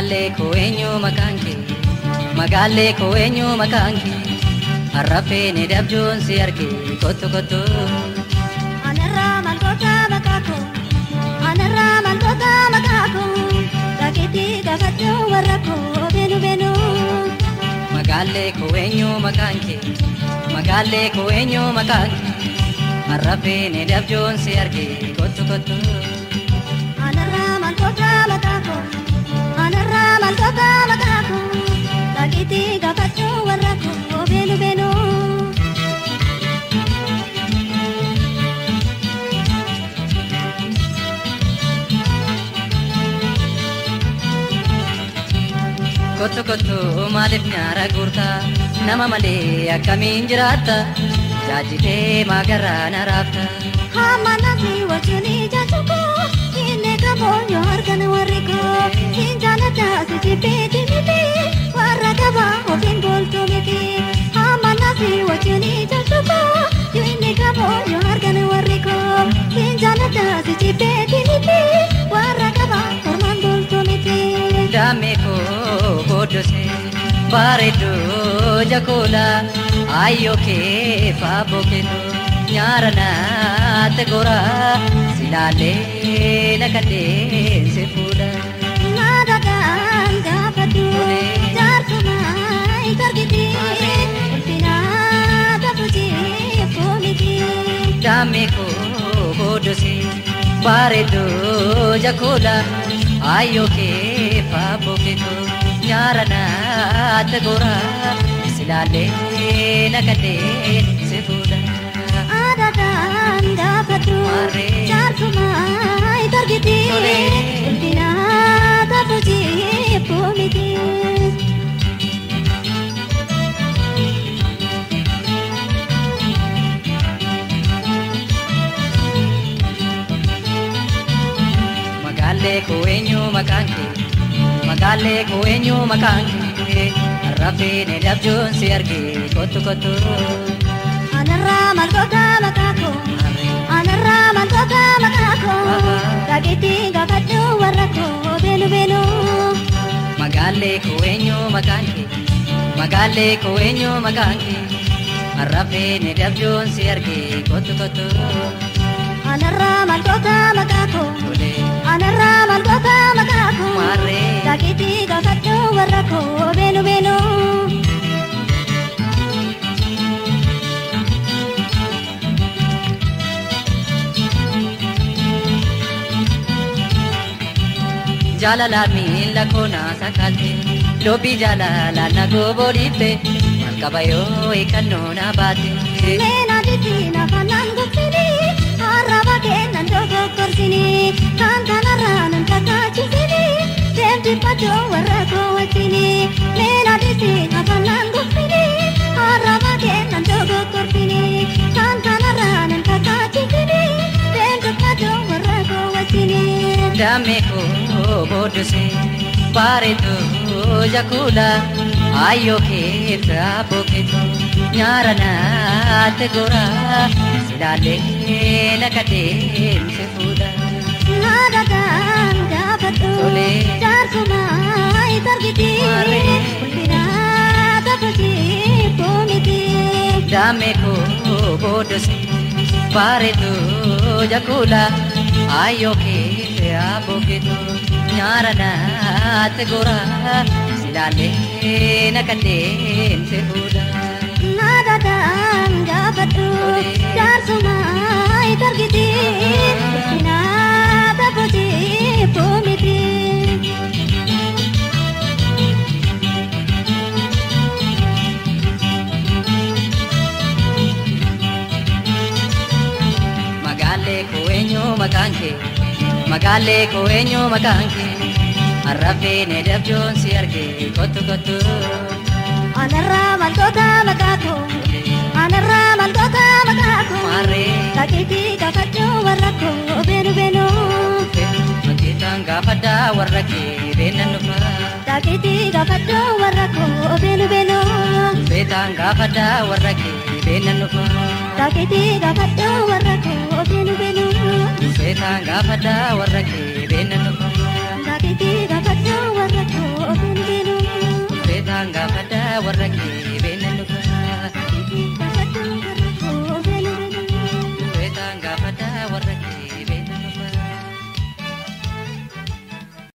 Magalle ko eenyu maqaan kee Magalle ko eenyu maqaan kee Arrafee ni dabjuun si arge kottu kottu Anarraa maaltoota maqaa koo Anarraa maaltoota maqaa koo Dhageetii gaafachuu warra koo beenu beenu Magalle ko eenyu maqaan kee Magalle ko eenyu maqaan kee Arrafee ni dabjuun si arge kottu kottu Anarraa maaltoota maqaa koo Anarraa maaltoota maqaa koo Dhageetii gaafachuu warra koo beenu beenu Kottu kottu maaliif nyaara guurta nama malee akkamiin jiraatta jaajitee magarraa na raafta Hamma namni wajjin ijaachu koo inni qabuun yoo argan warri koo hin jaalladha si jibbeeti miti warra qabaa ofiin bultu miti Hamma namni wajjin ijaachu koo inni qabuun yoo argan warri koo hin jaalladha si jibbeeti miti warra qabaa ormaan bultu miti Dammee koo booddosee bareedduu jakoola ayyoo kee faaboo kennuu nyaara naatti gora silaalee na kanneen si fuudha. Naadadhaan gaafadhu jaarsumaa hin argiti ulfinaa taphutee foomiti. Dammee koo booddosee bareedduu jakoola ayyoo kee faaboo kennuu nyaara naatti gora silaalee na kanneen si fuudha. Naadadhaan gaafadhu jaarsumaa hin argiti ulfinaa taphutee foomiti. Magalle ko eenyu maqaan kee Magalle ko eenyu maqaan kee Arrafee ni dabjuun si arge kottu kottu Anarraa maaltoota maqaa koo Anarraa maaltoota maqaa koo Dhageetii gaafadhu warra koo beenu beenu Magalle ko eenyu maqaan kee Magalle ko eenyu maqaan kee Arrafee ni dabjuun si arge kottu kottu Anarraa maaltoota maqaa koo Anarraa maaltoota maqaa koo Dhageetii gaafadhu warra koo beenu beenu Jalalaan miila koonaa sakkaatte Lobbii jalalaan na goboodhiitte Malkabayoo eeggannoo na baatte Meena jijjiin afaanaan gogsini Arraba kennan dogoggorsini Kan kanarraa nan kakkaachisini Deemti fachoo warra koo wajjini Meena jijjiin afaanaan gogsini Arraba kennan dogoggorsini Kan kanarraa nan kakkaachisini Deemti fachoo warra koo wajjini Dammee koo booddosee bareedduu jakoola ayyoo kee faaboo kennuu nyaara naatti gora silaalee na kanneen si fuudha. Naadadhaan gaafadhu jaarsumaa hin argiti ulfinaa taphutee foomiti. Dammee koo booddosee bareedduu jakoola ayyoo kee faaboo kennuu nyaara naatti gora silaalee na kanneen si fuudha. Naadadhaan gaafadhu jaarsumaa hin argiti ulfinaa taphutee foomiti. Magalle ko eenyu maqaan kee Magalle ko eenyu maqaan kee Arrafee ni dabjuun si arge kottu kottu Anarraa maaltoota maqaa koo Anarraa maaltoota maqaa koo Dhageetii gaafachuu warra koo beenu beenu Makeetaan gaafadhaa warra kee beennan dhufa Dhageetii gaafachuu warra koo beenu beenu Beetaan gaafadhaa warra kee beennan dhufa Dhageetii gaafachuu warra koo beenu beenu Beetaan gaafadhaa warra kee beennan dhufa Dhageetii gaafachuu warra koo gaafadha warra kee